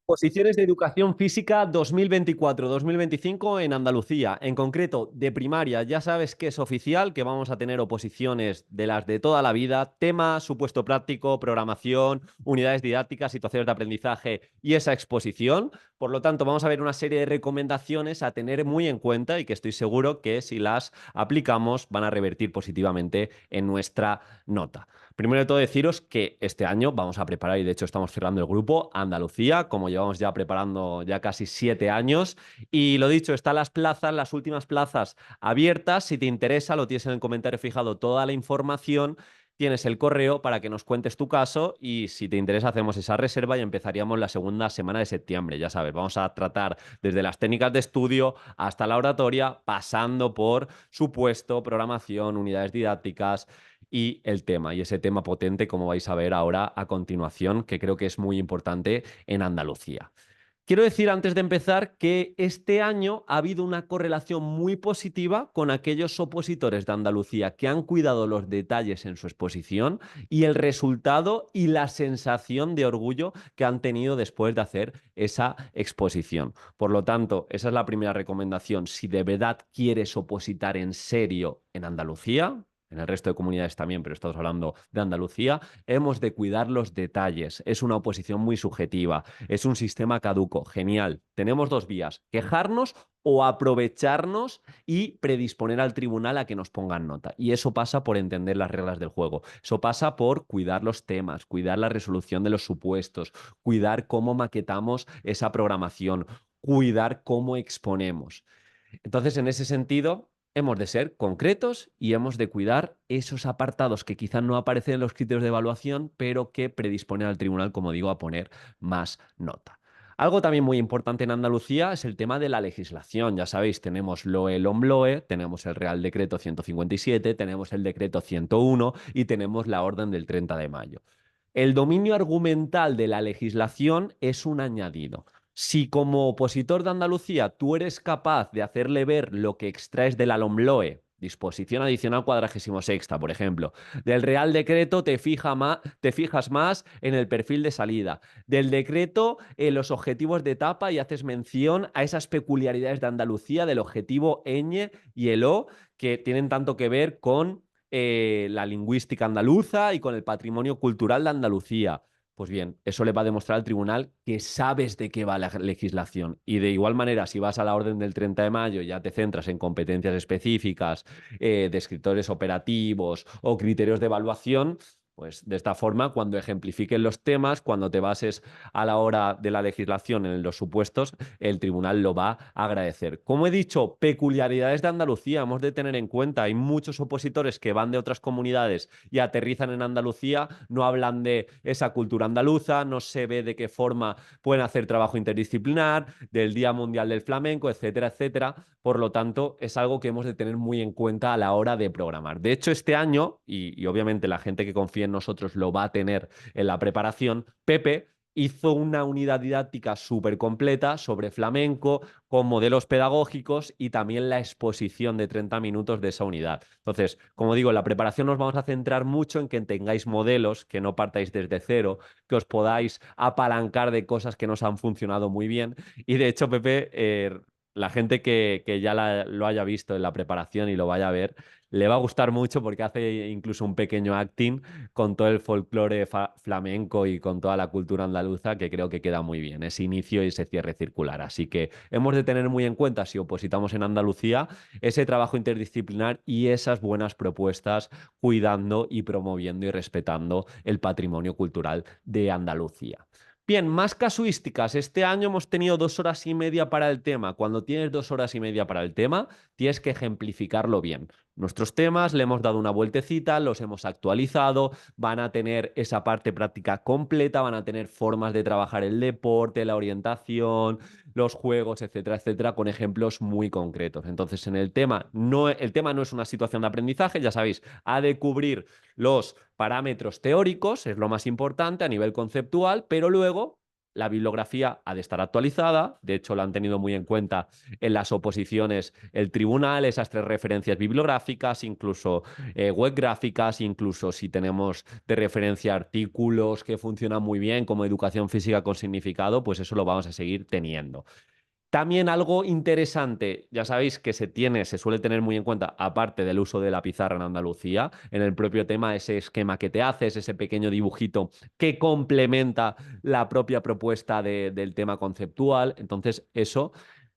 Posiciones de educación física 2024-2025 en Andalucía. En concreto, de primaria, ya sabes que es oficial, que vamos a tener oposiciones de las de toda la vida, tema, supuesto práctico, programación, unidades didácticas, situaciones de aprendizaje y esa exposición. Por lo tanto, vamos a ver una serie de recomendaciones a tener muy en cuenta y que estoy seguro que si las aplicamos van a revertir positivamente en nuestra nota. Primero de todo, deciros que este año vamos a preparar, y de hecho estamos cerrando el grupo, Andalucía, como llevamos ya preparando ya casi 7 años. Y lo dicho, están las plazas, las últimas plazas abiertas. Si te interesa, lo tienes en el comentario fijado toda la información. Tienes el correo para que nos cuentes tu caso y si te interesa hacemos esa reserva y empezaríamos la segunda semana de septiembre. Ya sabes, vamos a tratar desde las técnicas de estudio hasta la oratoria, pasando por supuesto, programación, unidades didácticas y el tema, y ese tema potente, como vais a ver ahora a continuación, que creo que es muy importante en Andalucía. Quiero decir antes de empezar que este año ha habido una correlación muy positiva con aquellos opositores de Andalucía que han cuidado los detalles en su exposición y el resultado y la sensación de orgullo que han tenido después de hacer esa exposición. Por lo tanto, esa es la primera recomendación. Si de verdad quieres opositar en serio en Andalucía, en el resto de comunidades también, pero estamos hablando de Andalucía, hemos de cuidar los detalles. Es una oposición muy subjetiva, es un sistema caduco. Genial. Tenemos dos vías, quejarnos o aprovecharnos y predisponer al tribunal a que nos pongan nota. Y eso pasa por entender las reglas del juego. Eso pasa por cuidar los temas, cuidar la resolución de los supuestos, cuidar cómo maquetamos esa programación, cuidar cómo exponemos. Entonces, en ese sentido, hemos de ser concretos y hemos de cuidar esos apartados que quizás no aparecen en los criterios de evaluación, pero que predisponen al tribunal, como digo, a poner más nota. Algo también muy importante en Andalucía es el tema de la legislación. Ya sabéis, tenemos LOE, LOMLOE, tenemos el Real Decreto 157, tenemos el Decreto 101 y tenemos la Orden del 30 de mayo. El dominio argumental de la legislación es un añadido. Si como opositor de Andalucía tú eres capaz de hacerle ver lo que extraes de la LOMLOE, disposición adicional 46ª, por ejemplo, del Real Decreto te fijas más en el perfil de salida, del decreto en los objetivos de etapa y haces mención a esas peculiaridades de Andalucía del objetivo ñ y el o que tienen tanto que ver con la lingüística andaluza y con el patrimonio cultural de Andalucía. Pues bien, eso le va a demostrar al tribunal que sabes de qué va la legislación. Y de igual manera, si vas a la orden del 30 de mayo, ya te centras en competencias específicas, descriptores operativos o criterios de evaluación, pues de esta forma, cuando ejemplifiquen los temas, cuando te bases a la hora de la legislación en los supuestos, el tribunal lo va a agradecer. Como he dicho, peculiaridades de Andalucía, hemos de tener en cuenta, hay muchos opositores que van de otras comunidades y aterrizan en Andalucía, no hablan de esa cultura andaluza, no se ve de qué forma pueden hacer trabajo interdisciplinar, del Día Mundial del Flamenco, etcétera, etcétera. Por lo tanto, es algo que hemos de tener muy en cuenta a la hora de programar. De hecho, este año, y obviamente la gente que confía en nosotros lo va a tener en la preparación, Pepe hizo una unidad didáctica súper completa sobre flamenco, con modelos pedagógicos y también la exposición de 30 minutos de esa unidad. Entonces, como digo, en la preparación nos vamos a centrar mucho en que tengáis modelos, que no partáis desde cero, que os podáis apalancar de cosas que nos han funcionado muy bien. Y de hecho, Pepe, la gente que ya lo haya visto en la preparación y lo vaya a ver, le va a gustar mucho porque hace incluso un pequeño acting con todo el folclore flamenco y con toda la cultura andaluza que creo que queda muy bien, ese inicio y ese cierre circular. Así que hemos de tener muy en cuenta, si opositamos en Andalucía, ese trabajo interdisciplinar y esas buenas propuestas, cuidando y promoviendo y respetando el patrimonio cultural de Andalucía. Bien, más casuísticas. Este año hemos tenido 2 horas y media para el tema. Cuando tienes 2 horas y media para el tema, tienes que ejemplificarlo bien. Nuestros temas le hemos dado una vueltecita, los hemos actualizado, van a tener esa parte práctica completa, van a tener formas de trabajar el deporte, la orientación, los juegos, etcétera, etcétera, con ejemplos muy concretos. Entonces, en el tema no es una situación de aprendizaje, ya sabéis, ha de cubrir los parámetros teóricos, es lo más importante a nivel conceptual, pero luego La bibliografía ha de estar actualizada, de hecho lo han tenido muy en cuenta en las oposiciones el tribunal, esas 3 referencias bibliográficas, incluso web gráficas, incluso si tenemos de referencia artículos que funcionan muy bien como educación física con significado, pues eso lo vamos a seguir teniendo. También algo interesante, ya sabéis que se suele tener muy en cuenta, aparte del uso de la pizarra en Andalucía, en el propio tema, ese esquema que te haces, ese pequeño dibujito que complementa la propia propuesta del tema conceptual. Entonces, eso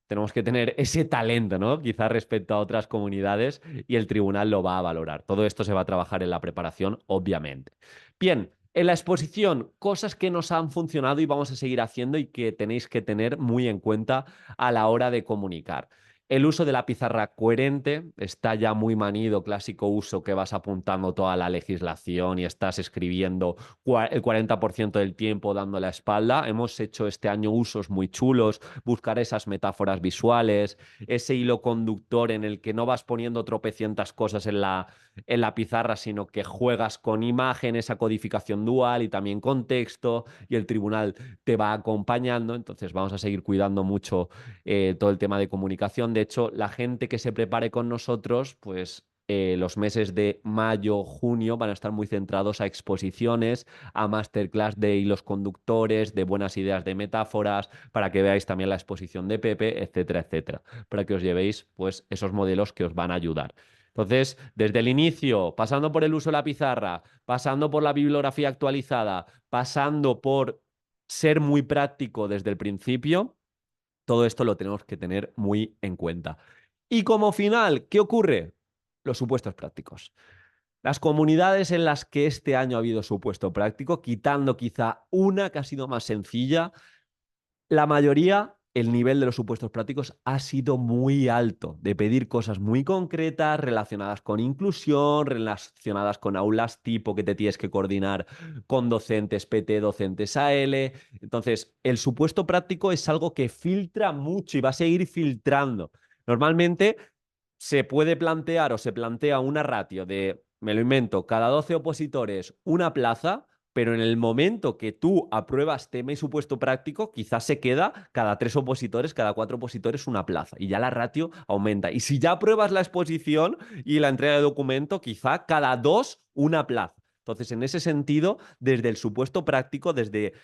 tenemos que tener ese talento, ¿no? Quizás respecto a otras comunidades y el tribunal lo va a valorar. Todo esto se va a trabajar en la preparación, obviamente. Bien. En la exposición, cosas que nos han funcionado y vamos a seguir haciendo y que tenéis que tener muy en cuenta a la hora de comunicar. El uso de la pizarra coherente está ya muy manido, clásico uso que vas apuntando toda la legislación y estás escribiendo el 40% del tiempo dando la espalda. Hemos hecho este año usos muy chulos, buscar esas metáforas visuales, ese hilo conductor en el que no vas poniendo tropecientas cosas en la pizarra, sino que juegas con imagen, esa codificación dual y también con texto, y el tribunal te va acompañando. Entonces vamos a seguir cuidando mucho todo el tema de comunicación. De hecho, la gente que se prepare con nosotros, pues los meses de mayo, junio van a estar muy centrados a exposiciones, a masterclass de hilos conductores, de buenas ideas de metáforas, para que veáis también la exposición de Pepe, etcétera, etcétera, para que os llevéis pues esos modelos que os van a ayudar. Entonces, desde el inicio, pasando por el uso de la pizarra, pasando por la bibliografía actualizada, pasando por ser muy práctico desde el principio, todo esto lo tenemos que tener muy en cuenta. Y como final, ¿qué ocurre? Los supuestos prácticos. Las comunidades en las que este año ha habido supuesto práctico, quitando quizá una que ha sido más sencilla, la mayoría, el nivel de los supuestos prácticos ha sido muy alto, de pedir cosas muy concretas relacionadas con inclusión, relacionadas con aulas tipo que te tienes que coordinar con docentes PT, docentes AL. Entonces, el supuesto práctico es algo que filtra mucho y va a seguir filtrando. Normalmente se puede plantear o se plantea una ratio de, me lo invento, cada 12 opositores una plaza, pero en el momento que tú apruebas tema y supuesto práctico, quizás se queda cada 3 opositores, cada 4 opositores una plaza y ya la ratio aumenta. Y si ya apruebas la exposición y la entrega de documento, quizá cada 2 una plaza. Entonces, en ese sentido, desde el supuesto práctico, desde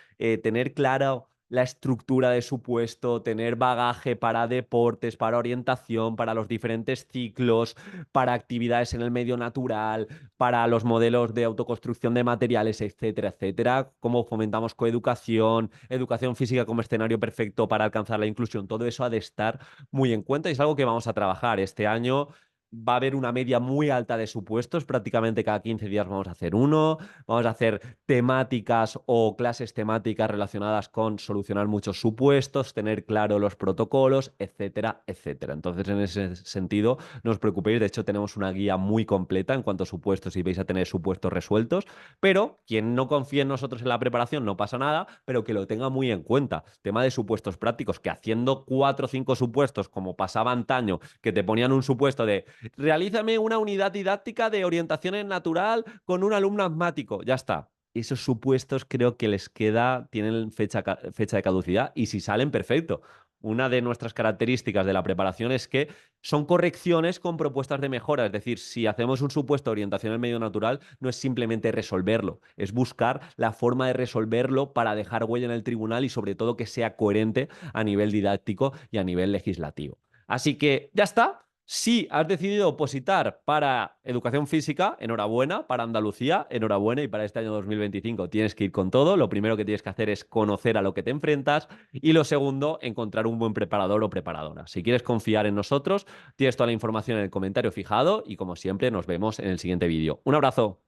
tener claro la estructura de su puesto, tener bagaje para deportes, para orientación, para los diferentes ciclos, para actividades en el medio natural, para los modelos de autoconstrucción de materiales, etcétera, etcétera. Cómo fomentamos coeducación, educación física como escenario perfecto para alcanzar la inclusión. Todo eso ha de estar muy en cuenta y es algo que vamos a trabajar este año. Va a haber una media muy alta de supuestos, prácticamente cada 15 días vamos a hacer uno, vamos a hacer temáticas o clases temáticas relacionadas con solucionar muchos supuestos, tener claro los protocolos, etcétera, etcétera. Entonces, en ese sentido, no os preocupéis, de hecho tenemos una guía muy completa en cuanto a supuestos y vais a tener supuestos resueltos, pero quien no confíe en nosotros en la preparación no pasa nada, pero que lo tenga muy en cuenta. Tema de supuestos prácticos, que haciendo 4 o 5 supuestos, como pasaba antaño, que te ponían un supuesto de realízame una unidad didáctica de orientación en natural con un alumno asmático. Ya está. Esos supuestos creo que les queda, tienen fecha de caducidad y si salen, perfecto. Una de nuestras características de la preparación es que son correcciones con propuestas de mejora. Es decir, si hacemos un supuesto de orientación en el medio natural, no es simplemente resolverlo, es buscar la forma de resolverlo para dejar huella en el tribunal y sobre todo que sea coherente a nivel didáctico y a nivel legislativo. Así que ya está. Si has decidido opositar para educación física, enhorabuena, para Andalucía, enhorabuena, y para este año 2025 tienes que ir con todo. Lo primero que tienes que hacer es conocer a lo que te enfrentas y lo segundo, encontrar un buen preparador o preparadora. Si quieres confiar en nosotros, tienes toda la información en el comentario fijado y como siempre nos vemos en el siguiente vídeo. Un abrazo.